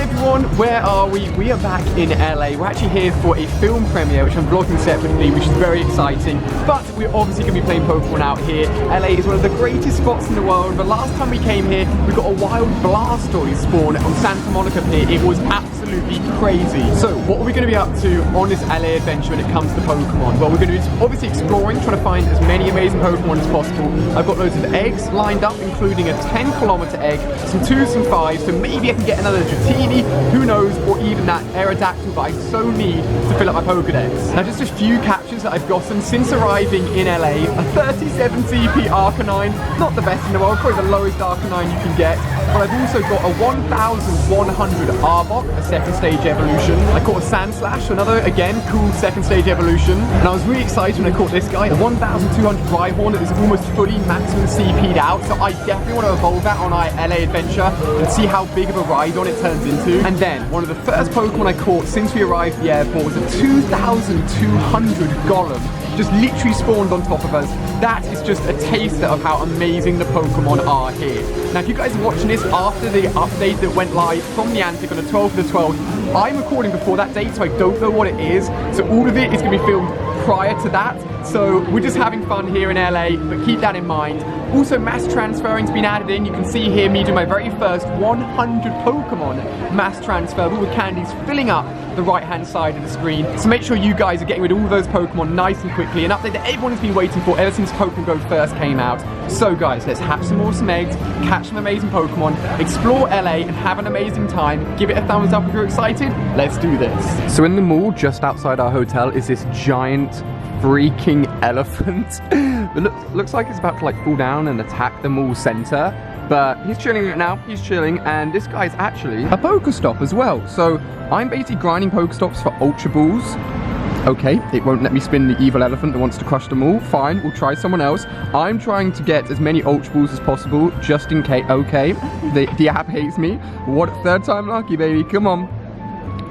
everyone, where are we? We are back in LA. We're actually here for a film premiere, which I'm vlogging separately, which is very exciting. But we're obviously going to be playing Pokemon out here. LA is one of the greatest spots in the world, but last time we came here, we got a wild Blastoise spawn on Santa Monica Pier. It was absolutely crazy. So, what are we going to be up to on this LA adventure when it comes to Pokemon? Well, we're going to be obviously exploring, trying to find as many amazing Pokemon as possible. I've got loads of eggs lined up, including a 10-kilometer egg, some 2s, some 5s, so maybe I can get another Dratini, who knows, or even that Aerodactyl that I so need to fill up my Pokedex. Now, just a few captures that I've gotten since arriving in LA. A 37 CP Arcanine, not the best in the world, probably the lowest Arcanine you can get. But I've also got a 1100 Arbok, a second stage evolution. I caught a Sandslash, another, again, cool second stage evolution. And I was really excited when I caught this guy, a 1200 Rhyhorn that is almost fully maximum CP'd out. So I definitely want to evolve that on our LA adventure and see how big of a Rhydon it turns into. And then, one of the first Pokemon I caught since we arrived at the airport was a 2200 Golem. Just literally spawned on top of us. That is just a taster of how amazing the Pokemon are here. Now, if you guys are watching this after the update that went live from the Antic on the 12th of the 12th, I'm recording before that date, so I don't know what it is. So all of it is going to be filmed prior to that. So we're just having fun here in LA, but keep that in mind. Also, mass transferring's been added in. You can see here me doing my very first 100 Pokemon mass transfer, but with candies filling up the right-hand side of the screen. So make sure you guys are getting rid of all those Pokemon nice and quickly. An update that everyone has been waiting for ever since Pokemon Go first came out. So guys, let's have some awesome eggs, catch some amazing Pokemon, explore LA and have an amazing time. Give it a thumbs up if you're excited. Let's do this. So in the mall just outside our hotel is this giant freaking elephant. It looks like it's about to like fall down and attack the mall center, but he's chilling right now. He's chilling, and this guy's actually a Pokestop as well. So I'm basically grinding Pokestops for Ultra Balls. Okay, it won't let me spin the evil elephant that wants to crush them all. Fine, we'll try someone else. I'm trying to get as many Ultra Balls as possible, just in case. Okay, the app hates me. What, third time lucky, baby, come on.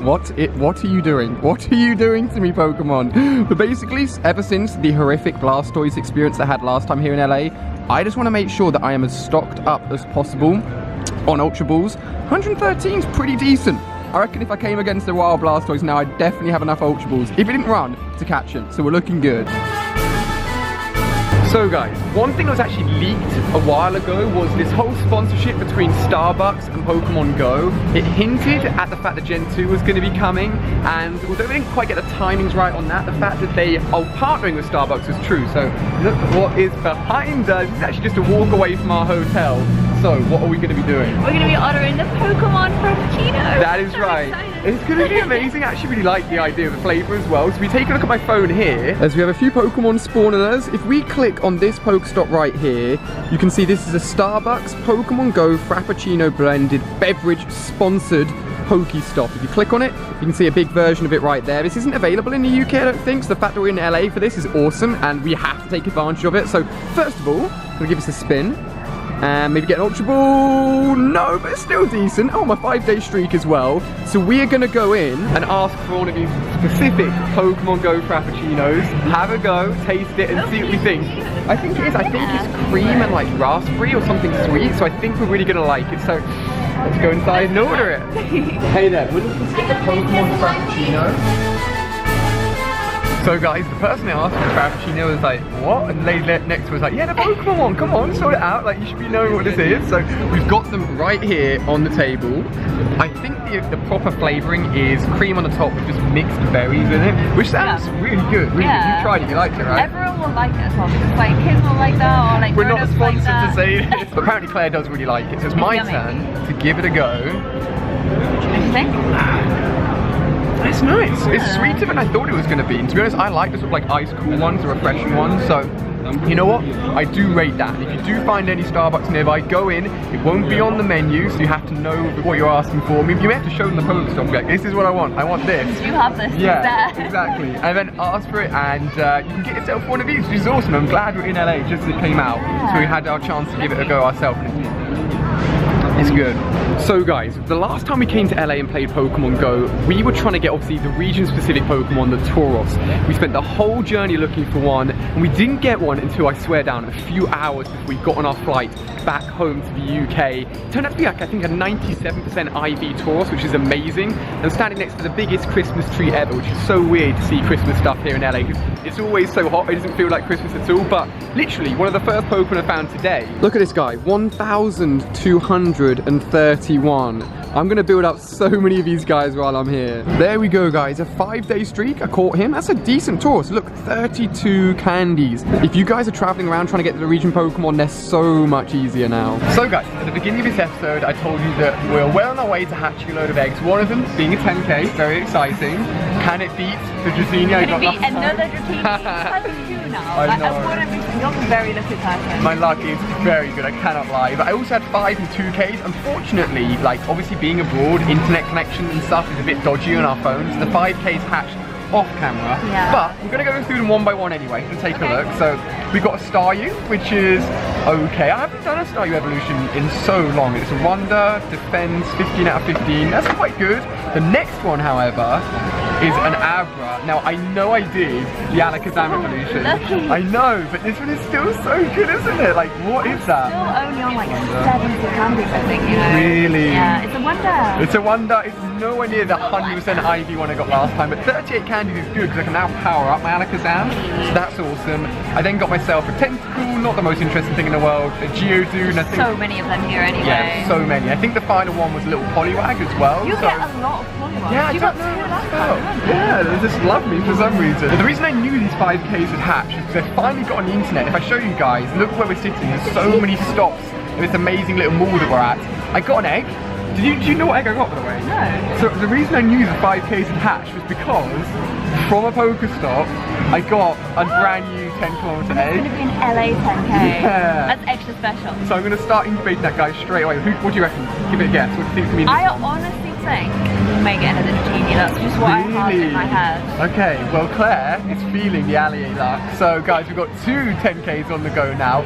What are you doing? What are you doing to me, Pokemon? But basically, ever since the horrific Blastoise experience I had last time here in LA, I just want to make sure that I am as stocked up as possible on Ultra Balls. 113 is pretty decent. I reckon if I came against the wild Blastoise now, I'd definitely have enough Ultra Balls, if it didn't run, to catch him. So we're looking good. So guys, one thing that was actually leaked a while ago was this whole sponsorship between Starbucks and Pokemon Go. It hinted at the fact that Gen 2 was going to be coming, and although we didn't quite get the timings right on that, the fact that they are partnering with Starbucks was true. So look what is behind us. It's actually just a walk away from our hotel. So what are we going to be doing? We're going to be ordering the Pokemon Frappuccino. That is right. It's going to be amazing. I actually really like the idea of the flavour as well. So we take a look at my phone here, as we have a few Pokemon spawning us. If we click on this Pokestop right here, you can see this is a Starbucks Pokemon Go Frappuccino blended beverage sponsored Pokestop. If you click on it, you can see a big version of it right there. This isn't available in the UK, I don't think, so the fact that we're in LA for this is awesome, and we have to take advantage of it. So first of all, I'm going to give us a spin. And maybe get an Ultra Ball. No, but it's still decent. Oh, my 5-day streak as well. So we are going to go in and ask for one of these specific Pokemon Go Frappuccinos. Have a go, taste it, and see what we think. I think it is. I think it's cream and like raspberry or something sweet. So I think we're really going to like it. So let's go inside and order it. Hey there, we're looking to get the Pokemon Frappuccino. So guys, the person that asked for the Frappuccino was like, what? And the lady next to was like, yeah, the Pokemon one, come on, sort it out. Like, you should be knowing what this is. So we've got them right here on the table. I think the proper flavouring is cream on the top with just mixed berries in it, which sounds really good. Really good. You tried it, you liked it, right? Everyone will like it as well, because like kids will like that, or like we're not sponsored to say this, but apparently Claire does really like it. So it's my turn to give it a go. What do you think? It's nice. It's sweeter than I thought it was going to be. And to be honest, I like the sort of like ice cool ones, the refreshing ones. So, you know what? I do rate that. If you do find any Starbucks nearby, go in. It won't be on the menu, so you have to know what you're asking for. I mean, you may have to show them the Pokestop. Like, this is what I want. I want this. You have this. Yeah, exactly. And then ask for it, and you can get yourself one of these, which is awesome. I'm glad we're in LA just as it came out, so we had our chance to give it a go ourselves. It's good. So guys, the last time we came to LA and played Pokemon Go, we were trying to get obviously the region-specific Pokemon, the Tauros. We spent the whole journey looking for one, and we didn't get one until, I swear down, a few hours before we got on our flight back home to the UK. It turned out to be like, I think, a 97% IV Tauros, which is amazing. And standing next to the biggest Christmas tree ever, which is so weird to see Christmas stuff here in LA, because it's always so hot, it doesn't feel like Christmas at all. But literally, one of the first Pokemon I found today. Look at this guy, 1,231. I'm gonna build up so many of these guys while I'm here. There we go, guys, a 5-day streak. I caught him. That's a decent Tauros. Look, 32 candies. If you guys are traveling around trying to get to the region Pokemon, they're so much easier now. So guys, at the beginning of this episode, I told you that we're well on our way to hatching a load of eggs. One of them being a 10K, very exciting. Can it beat the Dratini I got last time? Another Dratini? Now. I know. You're a very lucky person. My luck is very good, I cannot lie. But I also had 5 and 2Ks. Unfortunately, like obviously being abroad, internet connection and stuff is a bit dodgy on our phones. The 5Ks hatched off camera, but we're gonna go through them one by one anyway and take a look. So we got a Staryu, which is okay. I haven't done a Staryu evolution in so long. It's a Wonder, Defense, 15 out of 15. That's quite good. The next one, however, is an Abra. Now I know I did the Alakazam evolution. Lucky. I know, but this one is still so good, isn't it? Like, what is that? Still only on like 70 candies, I think, you know. Really? Yeah, it's a wonder. It's a wonder. It's nowhere near the 100% IV one I got last time, but 38 candies is good because I can now power up my Alakazam, so that's awesome. I then got myself a Tentacool, not the most interesting thing in the world, a Geodude, I think. So many of them here anyway. Yeah, so many. I think the final one was a little Poliwag as well. You get a lot of Poliwag. Yeah, you got 2 last time. Yeah, they just love me for some reason. But the reason I knew these 5Ks would hatch is because I finally got on the internet. If I show you guys, look where we're sitting. There's so many stops in this amazing little mall that we're at. I got an egg. Do you know what egg I got, by the way? No. So the reason I knew the 5Ks had hatched was because from a Pokestop, I got a brand new 10-kilometer egg. It's going to be an LA 10K. Yeah. That's extra special. So I'm going to start incubating that guy straight away. What do you reckon? Give it a guess. What do you think means? I honestly think we may get another Dratini. That's just what I have in my head. Okay, well Claire is feeling the MoreAli luck. So guys, we've got 2 10Ks on the go now.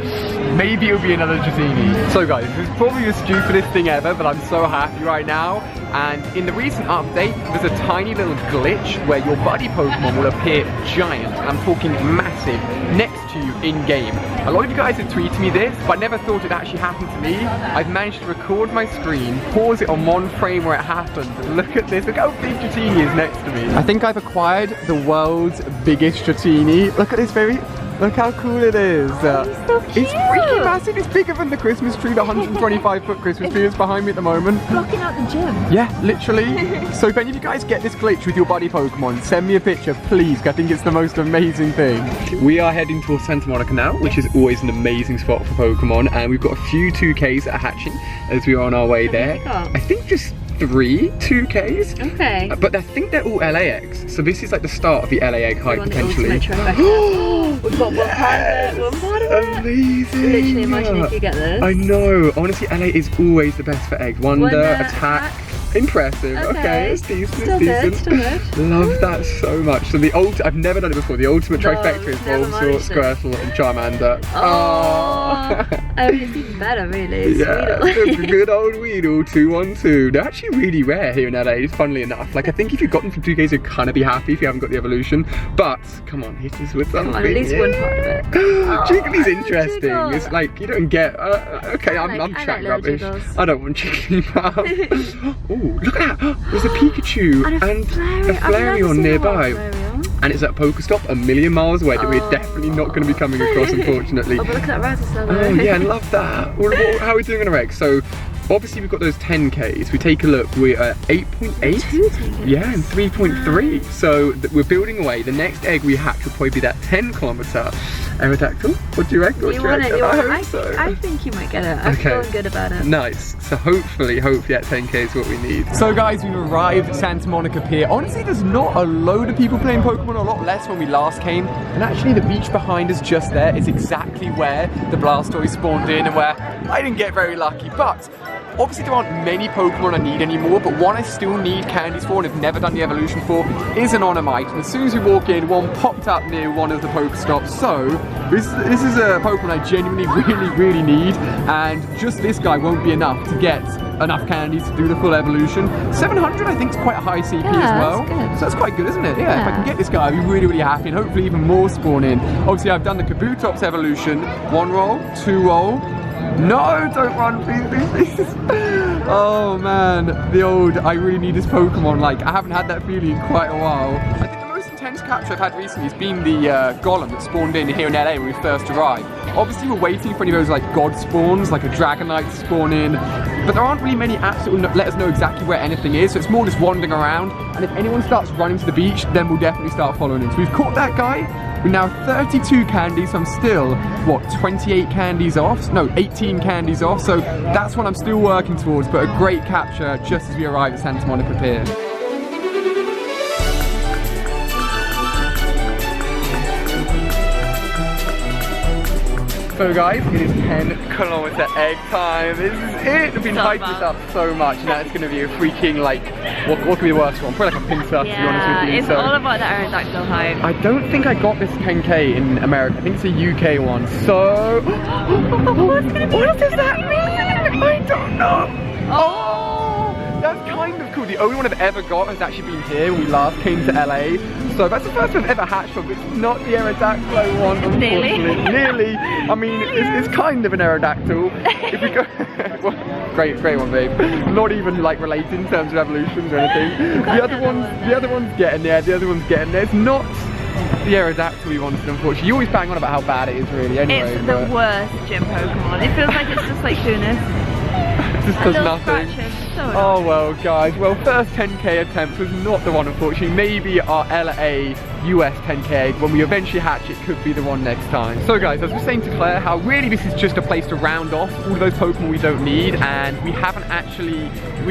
Maybe it'll be another Dratini. So guys, this is probably the stupidest thing ever, but I'm so happy right now. And in the recent update, there's a tiny little glitch where your buddy Pokemon will appear giant, and I'm talking massive, next to you in-game. A lot of you guys have tweeted me this, but I never thought it actually happened to me. I've managed to record my screen, pause it on one frame where it happened, and look at this, look how big Dratini is next to me. I think I've acquired the world's biggest Dratini. Look at this baby. Look how cool it is. It's so cute. It's freaking massive. It's bigger than the Christmas tree, the 125-foot Christmas tree is behind me at the moment. Blocking out the gym. Yeah, literally. So if any of you guys get this glitch with your buddy Pokemon, send me a picture, please, because I think it's the most amazing thing. We are heading towards Santa Monica now, which is always an amazing spot for Pokemon, and we've got a few 2Ks that are hatching as we are on our way there. I think just 3 2Ks. Okay. But I think they're all LA eggs. So this is like the start of the LA egg hype potentially. We've got one part of it. Amazing. Literally imagine if you get this. I know. Honestly, LA is always the best for eggs. Wonder, attack. Impressive. Okay, it's decent. Still good, still good. Love that so much. So the I've never done it before. The ultimate trifecta is Bulbasaur, Squirtle, and Charmander. Oh, it's even better, really. Yeah, it's a good old Weedle 212. They're actually really rare here in LA, funnily enough. Like, I think if you got them from 2Ks, you'd kind of be happy if you haven't got the evolution. But come on, hit us with something. Come on, at least one part of it. Jiggly's interesting. It's like you don't get. Okay, I'm chat rubbish. I don't want Jiggly. Oh, look at that! There's a Pikachu and a Flareon nearby. And it's at Pokestop a million miles away that we're definitely not going to be coming across, unfortunately. Oh, but look at that Razorcell. Oh yeah, I love that. How are we doing on our eggs? So obviously we've got those 10Ks. We take a look, we're at 8.8. Yeah, and 3.3. So we're building away. The next egg we hatch will probably be that 10-kilometer Aerodactyl. What do you reckon? You want it, I think you might get it. I'm feeling good about it. Nice. So hopefully that 10K is what we need. So guys, we've arrived at Santa Monica Pier. Honestly, there's not a load of people playing Pokemon, a lot less when we last came. And actually the beach behind us just there is exactly where the Blastoise spawned in and where I didn't get very lucky. But obviously there aren't many Pokemon I need anymore, but one I still need candies for and have never done the evolution for is an Omanyte. And as soon as we walk in, one popped up near one of the Pokestops. So this is a Pokemon I genuinely really need, and just this guy won't be enough to get enough candies to do the full evolution. 700 I think is quite a high CP as well. So that's quite good, isn't it? Yeah, if I can get this guy, I'd be really, really happy, and hopefully even more spawn in. Obviously I've done the Kabutops evolution. 1 roll, 2 roll. No, don't run, please, please, please. Oh man, the old, I really need this Pokemon. Like, I haven't had that feeling in quite a while. I think the most intense capture I've had recently has been the Golem that spawned in here in LA when we first arrived. Obviously we're waiting for any of those like God spawns, like a Dragonite to spawn in, but there aren't really many apps that will let us know exactly where anything is, so it's more just wandering around, and if anyone starts running to the beach, then we'll definitely start following him. So we've caught that guy. We're now 32 candies, so I'm still, what, 28 candies off? No, 18 candies off, so that's what I'm still working towards, but a great capture just as we arrive at Santa Monica Pier. So guys, it is 10-kilometer egg time. This is it. I've been hyping this up so much, and now it's going to be a freaking, like, what could be the worst one? Probably like a pincer, to be honest with you. It's all about the Aerodactyl hype. I don't think I got this 10K in America. I think it's a UK one. So, what does that mean? I don't know. Oh, that's kind of cool. The only one I've ever got has actually been here when we last came to LA. So that's the first one I've ever hatched from, but it's not the Aerodactyl one, unfortunately. Nearly. I mean, it's kind of an Aerodactyl. If we go, well, great one, babe. Not even like related in terms of evolutions or anything. The other one's getting there. The other one's getting there. It's not the Aerodactyl we wanted, unfortunately. You always bang on about how bad it is, really. Anyway, it's the worst gym Pokemon. It feels like it's just like doing this. Just does nothing. So oh well, guys. Well, first 10K attempt was not the one, unfortunately. Maybe our LA US 10K, when we eventually hatch, it could be the one next time. So guys, as I was saying to Claire, how really this is just a place to round off all of those Pokemon we don't need, and we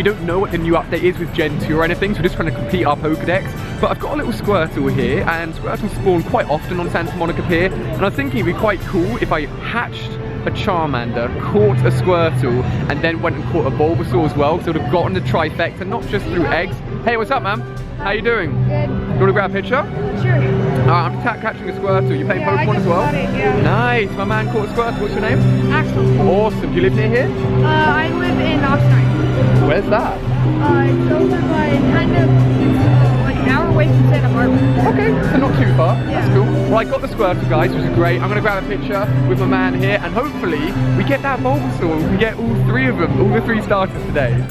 don't know what the new update is with Gen 2 or anything, so we're just trying to complete our Pokedex. But I've got a little Squirtle here, and Squirtle spawn quite often on Santa Monica Pier, and I was thinking it'd be quite cool if I hatched a Charmander, caught a Squirtle, and then went and caught a Bulbasaur as well, so I would have gotten the trifecta, not just through eggs. Hey, what's up, man? How you doing? Good. You want to grab a picture? Sure. I'm catching a Squirtle. You playing Pokemon as well? It, yeah. Nice. My man caught a Squirtle. What's your name? Axel. Awesome. Do you live near here? I live in Oxnard. Where's that? It's over by kind of like an hour away from Santa Barbara. Okay, so not too far. Yeah. That's cool. Well, I got the Squirtle, guys, which is great. I'm going to grab a picture with my man here, and hopefully we get that Bulbasaur. We can get all 3 of them, all the 3 starters today.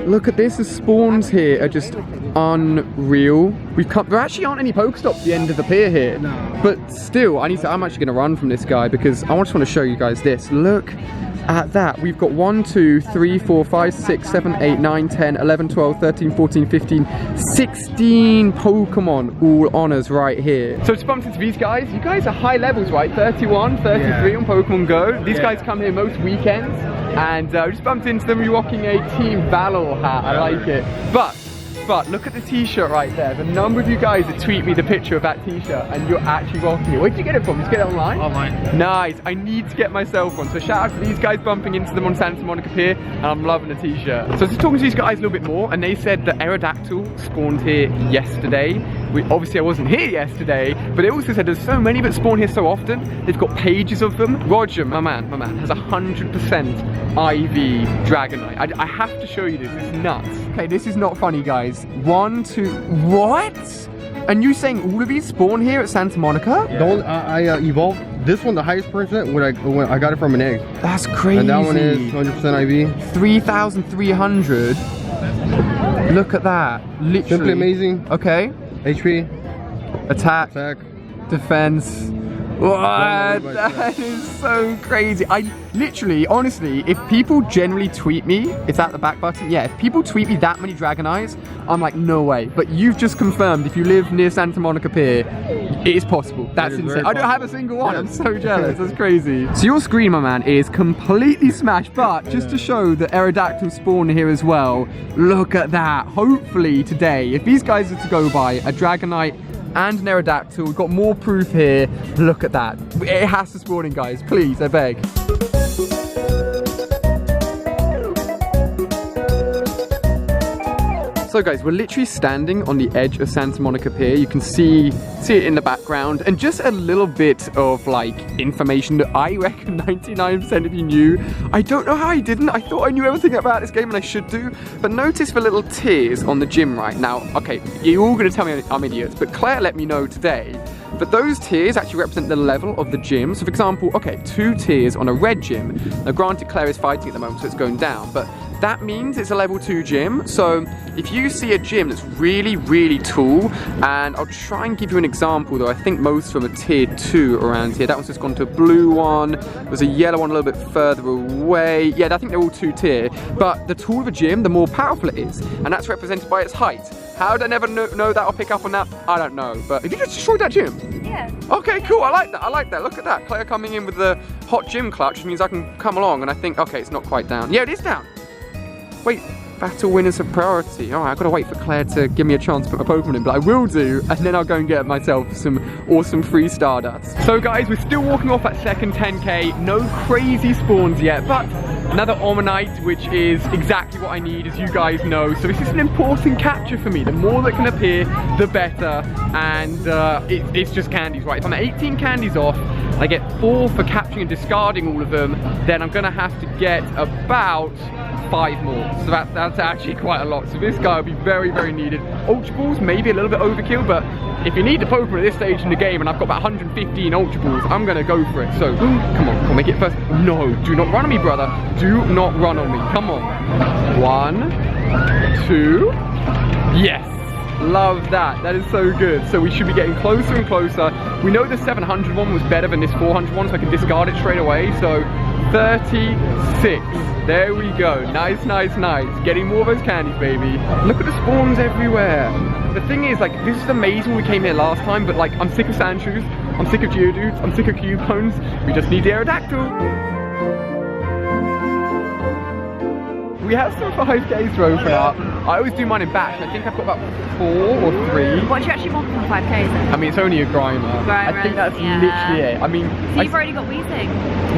Look at this, the spawns here are just unreal. There actually aren't any Pokestops at the end of the pier here. No. But still, I'm actually gonna run from this guy because I just want to show you guys this. Look at that. We've got 1, 2, 3, 4, 5, 6, 7, 8, 9, 10, 11, 12, 13, 14, 15, 16 Pokemon all on us right here. So just bumped into these guys. You guys are high levels, right? 31, 33 on Pokemon Go. These guys come here most weekends. And just bumped into them rocking a Team Valor hat. I like it. But look at the t-shirt right there. The number of you guys that tweet me the picture of that t-shirt, and you're actually rocking it. Where'd you get it from? Did you get it online? Online. Nice. I need to get myself one. So shout out to these guys, bumping into them on Santa Monica Pier, and I'm loving the t-shirt. So I was just talking to these guys a little bit more, and they said that Aerodactyl spawned here yesterday. Obviously I wasn't here yesterday, but they also said there's so many that spawn here so often. They've got pages of them. Roger, my man, has 100% IV Dragonite. I have to show you this. It's nuts. Okay, this is not funny, guys. 1, 2, what? And you saying all of these spawn here at Santa Monica? Yeah. I evolved this one, the highest percent, when I got it from an egg. That's crazy. And that one is 100% IV. 3,300. Look at that. Literally. Simply amazing. Okay. HP. Attack. Defense. What? No, that is so crazy. I literally, honestly, if people generally tweet me, it's at the back button. Yeah, if people tweet me that many Dragonites, I'm like, no way. But you've just confirmed if you live near Santa Monica Pier, it is possible. That's insane. I don't have a single one. I'm so jealous. That's crazy. So your screen, my man, is completely smashed. But just to show that Aerodactyl spawn here as well, look at that. Hopefully today, if these guys are to go by, a Dragonite and an Aerodactyl, we've got more proof here. Look at that. It has to spawn in, guys. Please, I beg. So guys, we're literally standing on the edge of Santa Monica Pier. You can see it in the background, and just a little bit of like information that I reckon 99% of you knew. I don't know how I didn't. I thought I knew everything about this game, and I should do. But notice the little tiers on the gym right now. Okay, you're all gonna tell me I'm idiots, but Claire let me know today. But those tiers actually represent the level of the gym. So for example, okay, 2 tiers on a red gym. Now granted, Claire is fighting at the moment, so it's going down, but that means it's a level 2 gym. So if you see a gym that's really, really tall, and I'll try and give you an example, though I think most of them are tier 2 around here. That one's just gone to a blue one. There's a yellow one a little bit further away. Yeah, I think they're all 2 tier. But the taller the gym, the more powerful it is. And that's represented by its height. How did I never know that or pick up on that? I don't know. But have you just destroyed that gym? Yeah. Okay, cool. I like that. I like that. Look at that. Claire coming in with the hot gym clutch, which means I can come along, and I think, okay, it's not quite down. Yeah, it is down. Wait, battle winners a priority. All right, I've got to wait for Claire to give me a chance to put my Pokemon in, but I will do, and then I'll go and get myself some awesome free Stardust. So guys, we're still walking off that second 10K. No crazy spawns yet, but another Omanyte, which is exactly what I need, as you guys know. So this is an important capture for me. The more that can appear, the better. And it's just candies, right? If I'm at 18 candies off, I get 4 for capturing and discarding all of them, then I'm gonna have to get about 5 more. So that's actually quite a lot. So this guy will be very, very needed. Ultra Balls, maybe a little bit overkill, but if you need the Pokemon at this stage in the game, and I've got about 115 Ultra Balls, I'm gonna go for it. So, come on, make it first. No, do not run on me, brother. Do not run on me, come on. 1, 2, yes. Love that. That is so good. So we should be getting closer and closer. We know the 700 one was better than this 400 one, so I can discard it straight away. So 36. There we go. Nice, nice, nice. Getting more of those candies, baby. Look at the spawns everywhere. The thing is, like, this is amazing when we came here last time, but like, I'm sick of Sandshrews, I'm sick of Geodudes, I'm sick of Cubones. We just need the Aerodactyl. We have some 5Ks to open up. I always do mine in batch. I think I've got about 4 or 3. What do you actually want from 5Ks then? I mean, it's only a Grimer. I think that's literally it. I mean, so you've already got Weezing?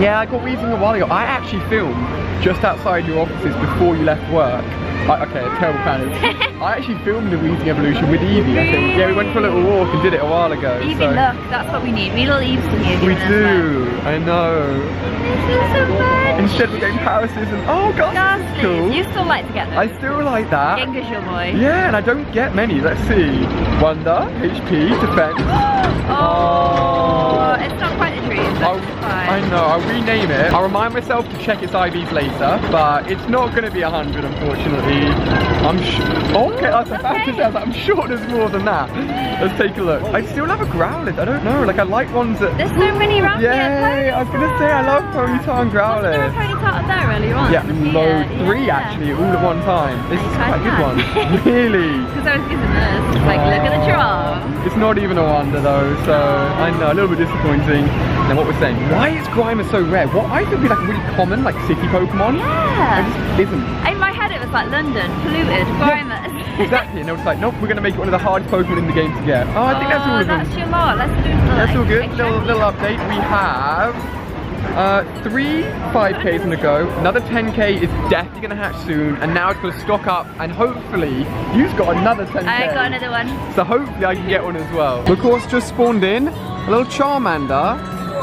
Yeah, I got Weezing a while ago. I actually filmed just outside your offices before you left work. Okay, a terrible plan. I actually filmed the Weezing evolution with Evie, I think. Yeah, we went for a little walk and did it a while ago. Evie, look, that's what we need. We little Eves to here. We do. I know. This is so fun. Instead we're getting Parases and Ghastlies. Cool. You still like to get them? I still like that. Gengar's your boy. Yeah, and I don't get many. Let's see. Wonder, HP, Defense. Oh, it's not quite a dream, but it's fine. I know, I'll rename it. I'll remind myself to check its IVs later, but it's not going to be 100, unfortunately. I'm sure. Okay, that's a fantasy. I'm sure there's more than that. Let's take a look. I still have a Growlithe. I don't know. Like, I like ones that. There's so many around here. Yeah, I was going to say, I love Ponyta and Growlithe. Wasn't there a Ponyta up there earlier on? Yeah, 3 actually, all at one time. This is quite a good one. Really? Because I was using this. It's like, look at the giraffe. It's not even a wonder though, so I know, a little bit disappointing. Then what we're saying, why is Grimer so rare? What I think would be like a really common, like city Pokemon. Yeah. It just isn't. In my head it was like London, polluted, Grimer. Yeah, exactly, and they were like, nope, we're going to make it one of the hardest Pokemon in the game to get. Oh, I think that's all of them. That's your lot, let's do it. That's all good, little update. We have 3 5Ks on the go. Another 10K is definitely going to hatch soon, and now it's going to stock up, and hopefully you've got another 10K. I got another one. So hopefully I can get one as well. Of course, just spawned in a little Charmander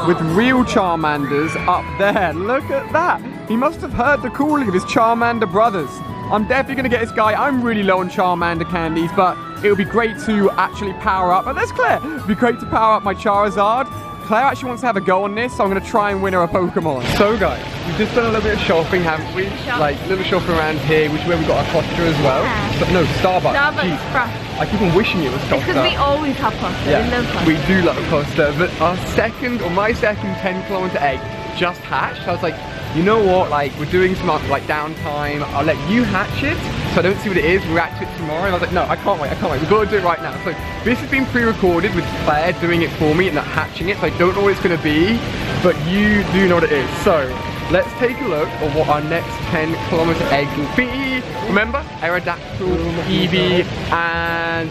with real Charmanders up there. Look at that. He must have heard the calling of his Charmander brothers. I'm definitely going to get this guy. I'm really low on Charmander candies, but it would be great to actually power up. And there's Claire. It would be great to power up my Charizard. Claire actually wants to have a go on this, so I'm going to try and win her a Pokemon. So guys, we've just done a little bit of shopping, haven't we? Like, a little shopping around here, which is where we got our Costa as well. Yeah. But no, Starbucks. Starbucks Fresh. I keep on wishing it was Costa. Because we always have Costa. Yeah, we love Costa. We do love Costa, but our second, or my second 10-kilometer egg just hatched. I was like, you know what, like, we're doing some like downtime, I'll let you hatch it, so I don't see what it is, we'll hatch it tomorrow. And I was like, no, I can't wait, we've got to do it right now. So this has been pre-recorded with Claire doing it for me and not hatching it, so I don't know what it's going to be, but you do know what it is. So let's take a look at what our next 10-kilometer egg will be. Remember, Aerodactyl, Eevee, and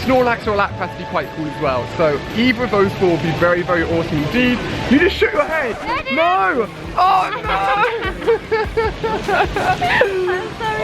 Snorlax or Lapras would be quite cool as well. So either of those 4 would be very, very awesome indeed. You just shook your head. No! Oh no!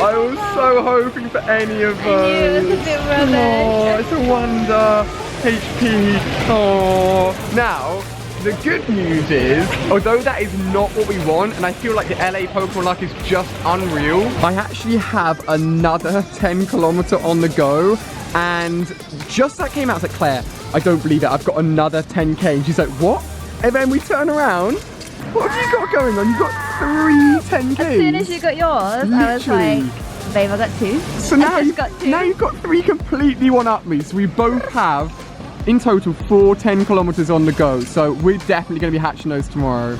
I was so hoping for any of those. It was a bit rubbish. Oh, it's a wonder. HP. Oh. Now, the good news is, although that is not what we want, and I feel like the LA Pokemon luck is just unreal, I actually have another 10 kilometer on the go, and just that came out, I was like, Claire, I don't believe it, I've got another 10k, and she's like, what? And then we turn around, what have you got going on? You've got 3 10ks. As soon as you got yours, I was like, babe, I got 2. So now, now you've got 3 completely one-up me, so we both have in total 4 10 kilometers on the go, so we're definitely going to be hatching those tomorrow.